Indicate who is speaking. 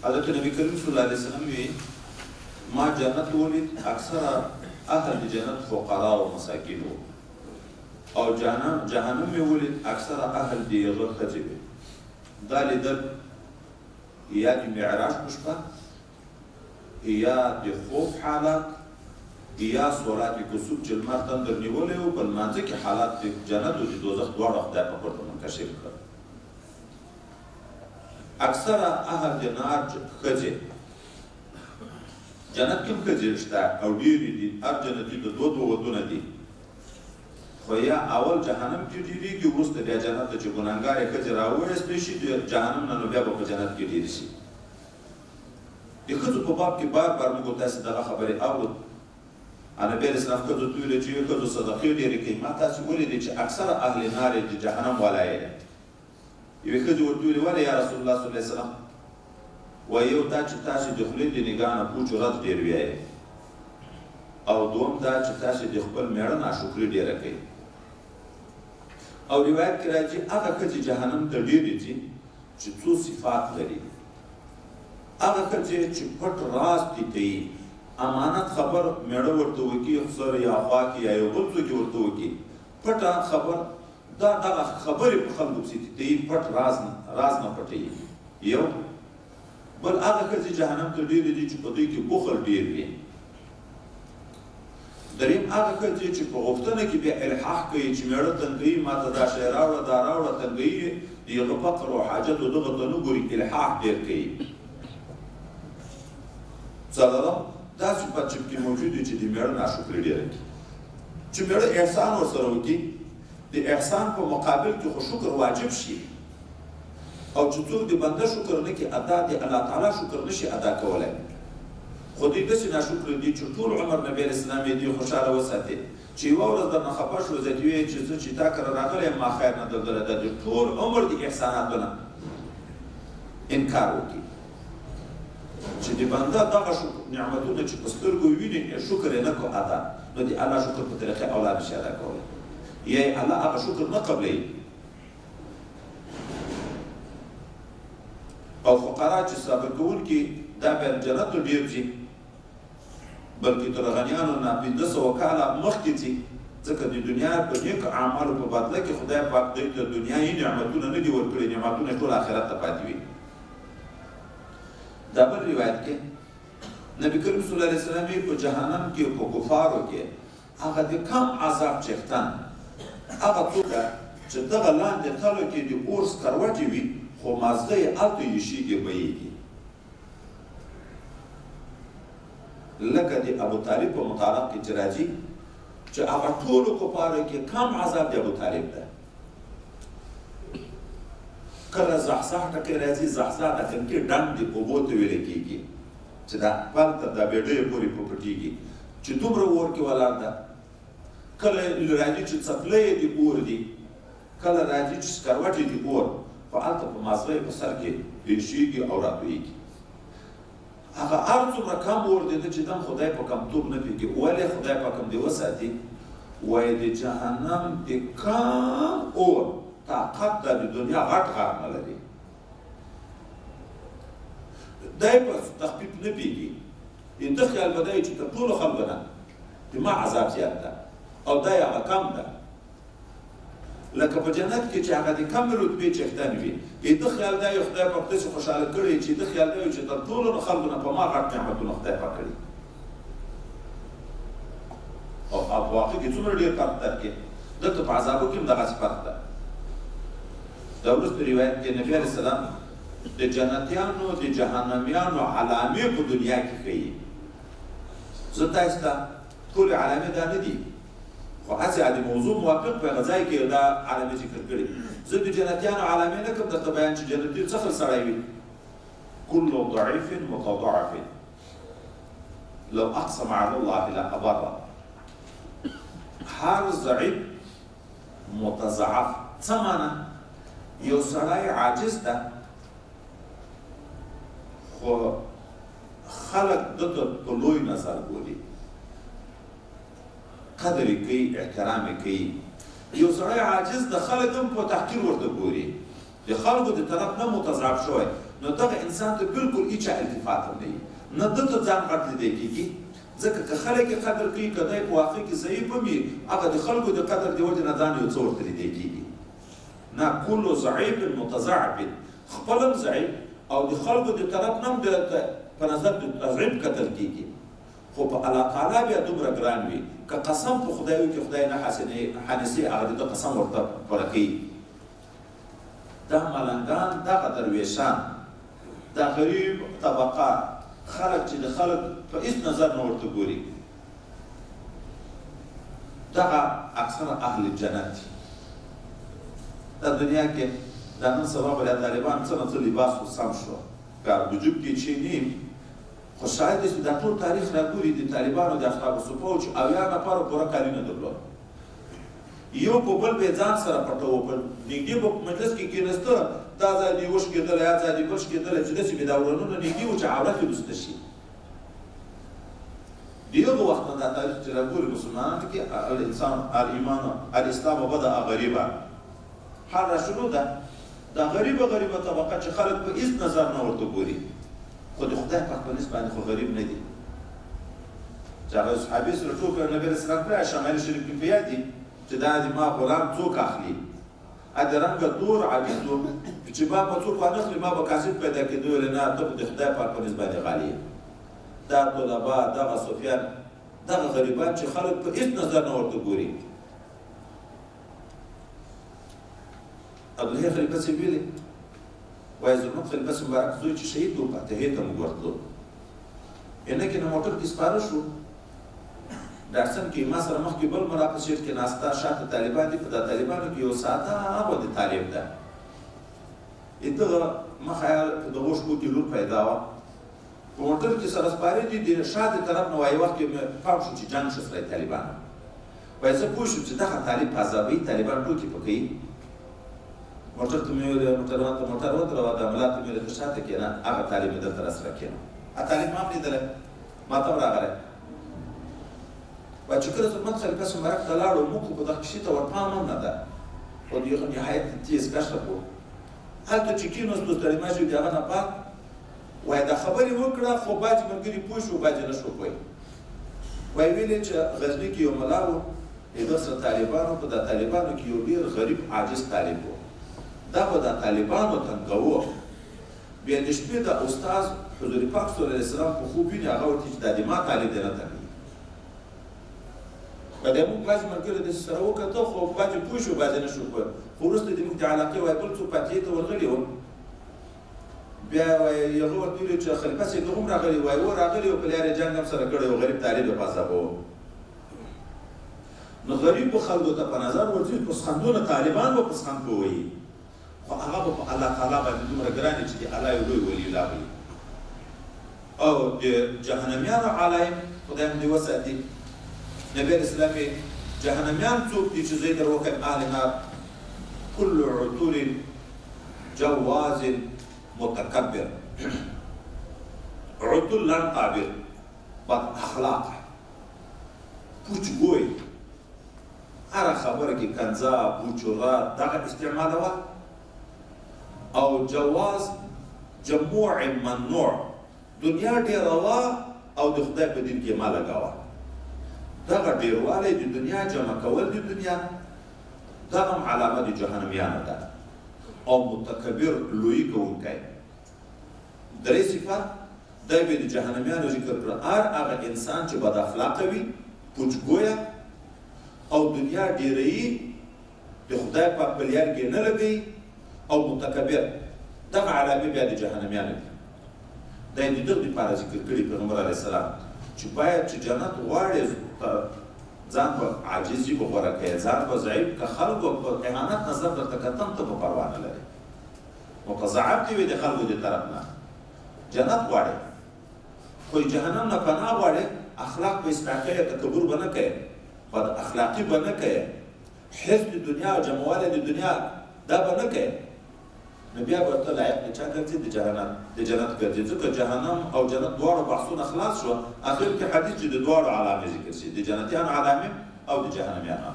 Speaker 1: حضرت نبی کریم صلی الله علیه وسلم وی ما جنت ولید اکثر اهل جنت فقراء و مساکین او جهنم می ولید اکثر اهل دیغه ښځې وي. دا لیدل یا د معراج په شپه یا د خوب حالات یا صورت کسوف چې لمر تندر نیولی و په لمانځه کې حالات د جنت او د دوزخ دواړه خدای په ورته منکشف کړل. اکثره اهل د نار ښځې جنت کې هم ښځې شته او ډېرې دي، هر جنتي د دوه ودونه دي، خو یا اول جهنم کې ډېرېږي، وروسته بیا جنت ته چې ګناهګارې ښځې راوویستلی شي د جهنم نه، نو بیا به په جنت کې ډېرې شي. د ښځو په باب کې بار بار موږ تاسې دغه خبرې اورو. نبي علیه السلام ښځو ته ویلي چې ښځو صدقې ډېرې کوي. ما تاسې ولیدې چې اکثره اهل نار د جهنم والا یې دی. یوې ښځې ورته ویلې ولې یا رسول الله صلی الله علیه وسلم؟ وایي یو دا چې تاسې د خولې د نګاه نه پوچ ورځ ډېر ویایې، او دوم دا چې تاسې د خپل مېړه ناشکري ډېره کوي. او روایت کې راځي هغه ښځې جهنم ته ډېرې ځي چې څو صفات لري. هغه ښځې چې پټ راز تیتوي، امانت خبر میړه ورته وکړي، خسر یا خوا کې یا یو بل څوک ورته وکړي، پټه خبر دغه خبرې په خلکو پسې تیتوي، پټ راز نه پټوي. یو بل هغه ښځې جهنم ته ډېرې دي چې په دوی کې بخل ډېر وي. دریم هغه ښځې چې په غوښتنه کې بیا الحاح کوي چې میړه تنګوي، ما ته دا شی راوړه دا راوړه، تنګوي، د هغه فقر او حاجت او دغه ته نه ګوري، الحاح ډېر کوي. څلورم دا صفت چې پکې موجود دي چې د میړه ناشکري ډېره کوي، چې میړه احسان ورسره وکړي، د احسان په مقابل کې خو شکر واجب شي، او چې څوک د بنده شکر نه کوي، ادا د الله تعالی شکر نشي ادا کولی. خو دوی داسې ناشکره دي چې ټول عمر نبي علیه السلام یې دوی خوشحاله وساتي، چې یوه ورځ درنه خفه شو، زه دې ویې چې زه چې تا کره راغلی یم ما خیر نه درلره، د ټول عمر د احساناتو نه انکار وکړي. چې د بنده دغه نعمتونه چې په سترګو ویني شکر یې نه کو ادا، نو د الله شکر په طریقې اولاد نشي ادا کولی، یا یې الله هغه شکر نه قبلوي. او فقرا چې صبر کوونکي دا بیا جنت ته ډېر ځي، بلکې تر غنیانو نه 1500 کاله مخکې ځي، ځکه د دنیا په نیکو اعمالو په بدله کې خدای پاک دوی ته دنیایي نعمتونه نه دي ورکړي، نعمتونه ټول آخرت ته پاتې وي. دا بل روایت کې نبی کریم صلی الله علیه وسلم په جهنم کې په کفارو کې هغه د کم عذاب چښتن هغه څوک چې دغه لاندې تلو کې د اور سکروټې وي، خو مازغه یې هلته یشېږي بهیږي. لکه د ابو طالب په متعلق کې چې راځي چې هغه ټولو کفارو کې کم عذاب د ابو طالب ده. کله زحزح ټکی راځي، زحزح د تنکي ډنډ د اوبو ته ویلی کېږي، چې دا پلته د بېډیو پورې پټېږي چې دومره اور کې ولاړ ده. کله راځي چې څپلۍ د اور دي، کله راځي چې سکروټې د اور، خو هلته په مازغه یې په سر کې ایشېږي او راتویږي. هغه هر څومره کم اور دی چې دم خدای په کمتوب نه پوهېږي. ولې خدای پاک هم دې وساتي؟ وایي د جهنم د کم اور طاقت د دنیا غټ غار نه لري. دی په تخفیف نه پوهېږي، ده خیال به دی چې تر ټولو خلکو نه د ما عذاب زیات ده او دی هغه کم ده. لکه په جنت کې چې هغه د کم رتبې چښتن وي، ده خیال دی خدای پاک داسې خوشحاله کړی چې ده خیال دی چې تر ټولو خلکو نه په ما غټ نعمتونه خدای پاک کړي. او په واقع کې څومره ډېر فرق ده کې دلته په عذابو کې هم دغسې فرق ده. دا وروسته روایت کې نبي علیه السلام د جنتیانو د جهنمیانو علامې په دنیا کې ښیي. زه تاسو ته ټولې علامې دا نه دي، خو هسې د موضوع موافق په هغه ځای کې دا علامې ذکر کړي. زه د جنتیانو علامې نه کوم درته بیان چې جنتي څه خل سړی وي. كل ضعيف متضاعف لو اقسم على الله لأبره. هر ضعیف متضاعف څه معنی؟ یو سړی عاجز ده، خو خلک دته په لوی نظر ګوري، قدر یې کوي، احترام یې کوي. یو سړی عاجز ده، خلک هم په تحقیر ورته ګوري، د خلکو د طرف نه متضاعف شوی، نو دغه انسان ته بالکل هیڅ التفات هم نه وي، نه ده ته ځان غټ لیدی کېږي، ځکه که خلک یې قدر کوي، که دی په واقع کې ضعیف هم وي، هغه د خلکو د قدر د وجې نه ځان یو څه ورته لیدی کېږي. نه کل ضعیف متضعف، خپل هم ضعیف او د خلکو د طرف نه هم په نظر د تضعیف کتل کېږي، خو په الله تعالی بیا دومره ګران وي که قسم په خدای وي چې خدای نه حانسي هغه د قسم ورته پوره کوي. دا ملنګان، دغه درویشان، دا غریب طبقه خلک چې د خلک په هېڅ نظر نه ورته ګوري، دغه اکثره اهل جنت دي. دا دنیا کې دا نن سبا بیا طالبان څه نه څه لباس خو سم شو، که د جوب کې چیني، خو شاید چې دا ټول تاریخ راګوري د طالبانو د اصحاب الصفو چې 80 نفرو پوره کالي نه درلود، یو په بل به ځان سره پټوه، په نږدې په مجلس کې کېناسته، دا ځای دې وش کېدلی، یا ځای دې بل کېدلی، چې داسې به دا ورانونه نږدې وو چې عورت یې لوسته شي. د هغه وخت نه دا تاریخ چې راګوري مسلمانانو کې الانسان الایمان الاسلام بدا غریبا، حال را شروع ده. دا غریبه طبقه چې خلک په هېڅ نظر نه ورته ګوري، خو د خدای پاک په نسبت باندې خو غریب نه دي. چې هغه صحابي سره ټوکه نبي رسول الله کړی، شمال شریف کې په یاد دي چې دا د ما غلام څوک اخلي، ا د رنګه تور عبید و چې ما په څوک وانه اخلي، ما به کاسب پیدا کېدو، ویل نه ته د خدای پاک په نسبت باندې غالي یې. دا طلبا، دغه صوفیان، دغه غریبان چې خلک په هېڅ نظر نه ورته ګوري. عبدالله خلیفه صاحب ویلي وایي زموږ خلیفه صاحب مبارک زوی چې شهید و، فاتحې ته موږ ورتلو، عینکې نه موټر کې سپاره شو، ډاکسن کې ما سره مخکې بل ملا په سیټ کې ناسته، شاته طالبان دي، په دا طالبانو کې یو ساده غوندې طالب ده، دغه ما خیال په دغو شپو کې لور پیدا وه، په موټر کې سره سپارې دي، د شاته طرف نه وایي وخت کې مې پام شو چې جنګ شو سره طالبانو، وایي زه پوه شوم چې دغه طالب په عذابوي، طالبان ټوکې په کوي. موټر ته مې ویل موټروان ته موټر ودروه، د ملا ته مې ویل ته شاته کېنه، هغه طالب مې دلته راسره کېنه، طالب ما هم لیدلی، ما ته هم راغلی. وایي چې کله زموږ خلیفه صاحب مبارک ته لاړو، موږ خو په دغه کښې ته ورپام هم نه ده، خو د یو نهایت تیز کشف و. هلته چې کېناستو ستړي ما شو، د هغه نه بعد وایي دا خبرې وکړه، خو بعضې ملګري پوه شو، بعضې نه شو پوه. وایي ویلې چې غزني کې یو ملا و، د ده سره طالبانو، په دا طالبانو کې یو ډېر غریب عاجز طالب و، دا به دا طالبانو تنګوه، بیا د شپې د استاذ حضور پاک صلی الله علیه وسلم په خوب ویني، هغه ورته چې دا د ما طالب دی نه تنګوي. به د موږ بعضې ملګري داسې سره وکتل، خو بعضې پوه شو، بعضې نه شو پوه. خو وروسته د موږ د علاقې وایي بل څوک فاتحې ته ورغلي وو، بیا وایي هغه ورته ویلي چې خلیفه صاحب هم راغلي، وایي و راغلي و، پلار یې جنګ هم سره کړی و، غریب طالب یې په عذابوه. نو غریبو خلکو ته په نظر ورځي، پسخندونه طالبان به پسخند په وایي، خو هغه به په الله تعالی باندې دومره ګران دي چې د الله یو لوی ولی الله وي. او د جهنمیانو علایم خدای هم دې وساتي. نبی اسلام جهنمیان څوک دي چې زه در وکړم اهل نار، کل عتول جواز متکبر، عتول لن قابل، بد اخلاق، پوچ گوی، هر خبره کې کنځا پوچورات دغه استعمالوه، او جواز جموع ممنوع، دنیا ډیروه او د خدای په دین کې ما لګوه. دغه ډیروالی د دنیا جمع کول د دنیا، دغه هم علامه د جهنمیانو ده. او متکبر لویی کوونکی، درې صفات دا به د جهنمیانو ذکر کړه. هر هغه انسان چې بد اخلاقه وي، پوچګویه او دنیا ډیروي، د خدای پاک په لار کې نه لګوي، او متکبر، دغه علامې بیا د جهنمیانو دي. دا یې د دغه دپاره ذکر کړي پیغمبر علیه السلام چې باید چې جنت غواړې ځان به عاجزي به غوره کوې، ځان به ضعیف که خلکو په اهانت نظر درته کتم ته به پروا نه لرې، متضعف دې وي د خلکو د طرف نه. جنت غواړې خو جهنم نه پناه غواړې، اخلاق به اصلاح کوې، تکبر به نه کوې، بد اخلاقي به نه کوې، حفظ د دنیا او جمعوالی د دنیا دا به نه کوې، نو بیا به ته لایق د چا ګرځې؟ د جنت ګرځې. ځکه جهنم او جنت دواړو بحثونه خلاص شوه، اخر کې حدیث چې د دواړو علامې ذکر شي، د جنتیانو علامې او د جهنمیانو.